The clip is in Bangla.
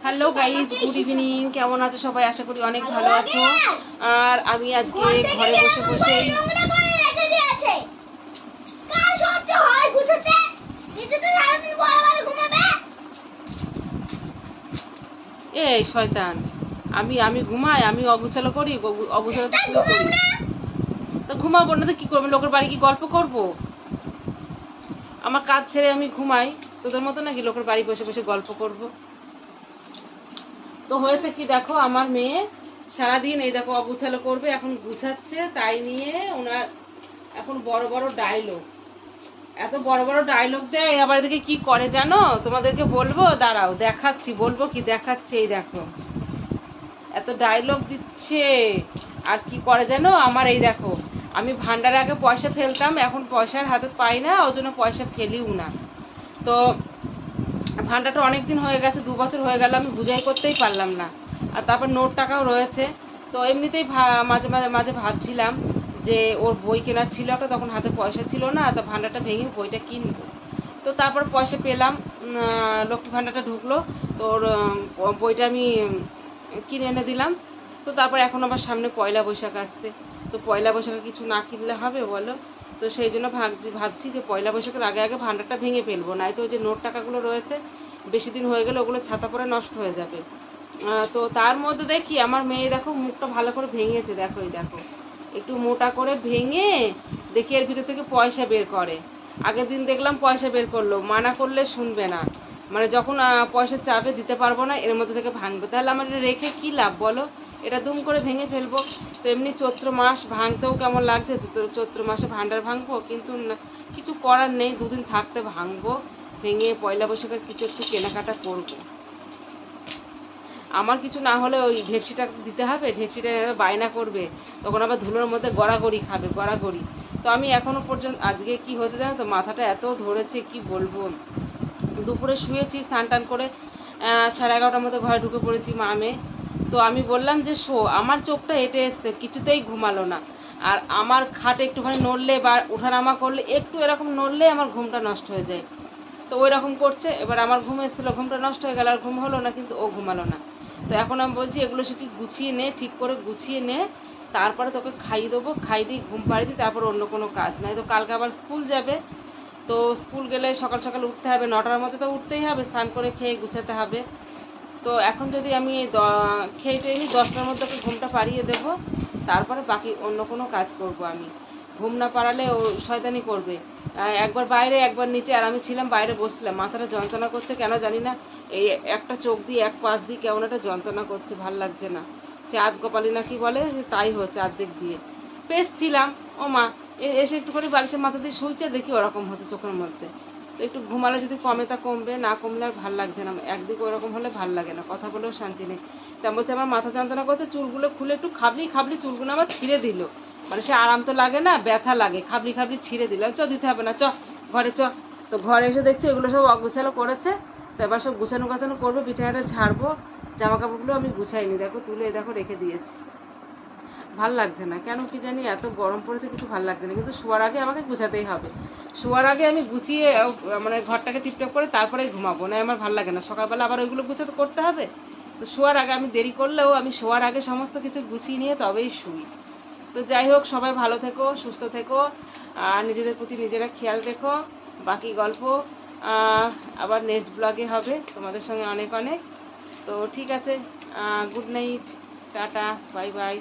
Hello guys, good evening. কেমন আছো সবাই? আশা করি অনেক ভালো আছো। আর আমি আজকে ঘরে বসে বসেই এই শয়তান, আমি আমি ঘুমাই, আমি অগুছালো করি, অগুছালো তো তুই করিস। তো ঘুমাবো না তো কি করবো? লোকের বাড়ি কি গল্প করব? আমার কাজ ছেড়ে আমি ঘুমাই, তোদের মতো নাকি লোকের বাড়ি বসে বসে গল্প করব? তো হয়েছে কি দেখো, আমার মেয়ে সারাদিন এই দেখো অগুছালো করবে, এখন গুছাচ্ছে, তাই নিয়ে ওনার এখন বড় বড় ডায়লগ, এত বড় বড় ডায়লগ দেয়। আবার এদিকে কি করে জানো? তোমাদেরকে বলবো, দাঁড়াও দেখাচ্ছি, বলবো কি দেখাচ্ছে। এই দেখো এত ডায়লগ দিচ্ছে। আর কি করে জানো? আমার এই দেখো, আমি ভান্ডারে আগে পয়সা ফেলতাম, এখন পয়সার হাতে পাই না, ওই জন্য পয়সা ফেলিও না। তো ভান্ডারটা অনেক দিন হয়ে গেছে, 2 বছর হয়ে গেল, আমি বুঝাই করতেই পারলাম না। আর তারপর নোট টাকাও রয়েছে। তো এমনিতেই মাঝে মাঝে মাঝে ভাবছিলাম যে ওর বই কেনার ছিল একটা, তখন হাতে পয়সা ছিল না, তো ভান্ডারটা ভেঙে বইটা কিনবো। তো তারপর পয়সা পেলাম, লক্ষ্মী ভান্ডারটা ঢুকলো, তো ওর বইটা আমি কিনে এনে দিলাম। তো তারপর এখন আবার সামনে পয়লা বৈশাখ আসছে, তো পয়লা বৈশাখে কিছু না কিনলে হবে বলো? তো সেই জন্য ভাবছি যে পয়লা বৈশাখের আগে আগে ভান্ডারটা ভেঙে ফেলবো, নাই তো ওই যে নোট টাকাগুলো রয়েছে, বেশি দিন হয়ে গেলে ওগুলো ছাতা পরে নষ্ট হয়ে যাবে। তো তার মধ্যে দেখি আমার মেয়ে দেখো মুখটা ভালো করে ভেঙেছে, দেখো এই দেখো একটু মোটা করে ভেঙে দেখি এর ভিতর থেকে পয়সা বের করে। আগের দিন দেখলাম পয়সা বের করলো, মানা করলে শুনবে না, মানে যখন পয়সা চাবে দিতে পারবো না, এর মধ্যে থেকে ভাঙবে। তাহলে আমার এটা রেখে কি লাভ বলো? এটা দুম করে ভেঙে ফেলবো। তো এমনি চৈত্র মাস ভাঙতেও কেমন লাগছে, চৈত্র মাসে ভান্ডার ভাঙবো, কিন্তু কিছু করার নেই, 2 দিন থাকতে ভাঙবো, ভেঙে পয়লা বৈশাখের কিছু একটু কেনাকাটা করবো। আমার কিছু না হলে ওই ঢেপসিটা দিতে হবে, ঢেপসিটা বায়না করবে, তখন আবার ধুলোর মধ্যে গড়াগড়ি খাবে, গড়াগড়ি। তো আমি এখনো পর্যন্ত, আজকে কি হয়েছে জানো তো, মাথাটা এত ধরেছে কি বলবো। দুপুরে শুয়েছি স্নান টান করে, 11:30টার মধ্যে ঘরে ঢুকে পড়েছি মা মেয়ে। তো আমি বললাম যে শো, আমার চোখটা এঁটে এসছে, কিছুতেই ঘুমালো না। আর আমার খাটে একটুখানি নড়লে বা ওঠানামা করলে, একটু এরকম নড়লে আমার ঘুমটা নষ্ট হয়ে যায়। তো ওই রকম করছে। এবার আমার ঘুম এসেছিলো, ঘুমটা নষ্ট হয়ে গেল, আর ঘুম হলো না, কিন্তু ও ঘুমালো না। তো এখন আমি বলছি এগুলো সে কি গুছিয়ে নে, ঠিক করে গুছিয়ে নে, তারপরে তোকে খাইয়ে দেবো, খাই দিই, ঘুম পাড়িয়ে দিই, তারপর অন্য কোনো কাজ নাই। তো কালকে আবার স্কুল যাবে, তো স্কুল গেলে সকাল সকাল উঠতে হবে, 9টার মধ্যে তো উঠতেই হবে, স্নান করে খেয়ে গুছাতে হবে। তো এখন যদি আমি খেয়ে টেয়ে নিই, 10টার মধ্যে ওকে ঘুমটা পাড়িয়ে দেবো, তারপরে বাকি অন্য কোনো কাজ করব আমি। ঘুম না পাড়ালে ও শয়তানি করবে, একবার বাইরে একবার নিচে। আর আমি ছিলাম বাইরে বসছিলাম, মাথাটা যন্ত্রণা করছে কেন জানি না, এই একটা চোখ দিয়ে এক পাশ দিয়ে কেমন একটা যন্ত্রণা করছে, ভাল লাগছে না। সে আধ কপালি না কি বলে, তাই হচ্ছে, অর্ধেক দিয়ে পেস ছিলাম। ও মা, এসে একটু করে বালিশের মাথা দিয়ে শুইছে, দেখি ওরকম হচ্ছে চোখের মধ্যে। তো একটু ঘুমালে যদি কমে তা কমবে, না কমলে আর ভাল লাগছে না, একদিকে ওরকম হলে ভাল লাগে না, কথা বলেও শান্তি নেই। তেমন বলছে আমার মাথা যন্ত্রণা করছে, চুলগুলো খুলে একটু খাবলি খাবলি চুলগুলো আমার ছিঁড়ে দিল, মানে সে আরাম তো লাগে না, ব্যথা লাগে, খাবলি খাবলি ছিঁড়ে দিলাম। দিতে হবে না, ঘরে তো ঘরে এসে দেখছি এগুলো সব অগুছালো করেছে। তো এবার সব গুছানো গাছানো করবো, পিঠাটা ঝাড়বো, জামা কাপড়গুলো আমি গুছাইনি, দেখো তুলে দেখো রেখে দিয়েছি। ভাল লাগছে না কেন কি জানি, এত গরম পড়েছে, কিছু ভাল লাগছে না, কিন্তু শোয়ার আগে আমাকে গুছাতেই হবে। শোয়ার আগে আমি গুছিয়ে মানে ঘরটাকে টিপটপ করে তারপরে ঘুমাবো, না আমার ভাল লাগে না, সকালবেলা আবার ওইগুলো গুছাতে করতে হবে। তো শোয়ার আগে আমি দেরি করলেও আমি শোয়ার আগে সমস্ত কিছু গুছিয়ে নিয়ে তবেই শুই। তো যাই হোক, সবাই ভালো থেকো, সুস্থ থেকো, আর নিজেদের প্রতি নিজেরা খেয়াল রেখো। বাকি গল্প আবার নেক্সট ব্লগে হবে তোমাদের সঙ্গে অনেক অনেক। তো ঠিক আছে, good night, tata, bye bye.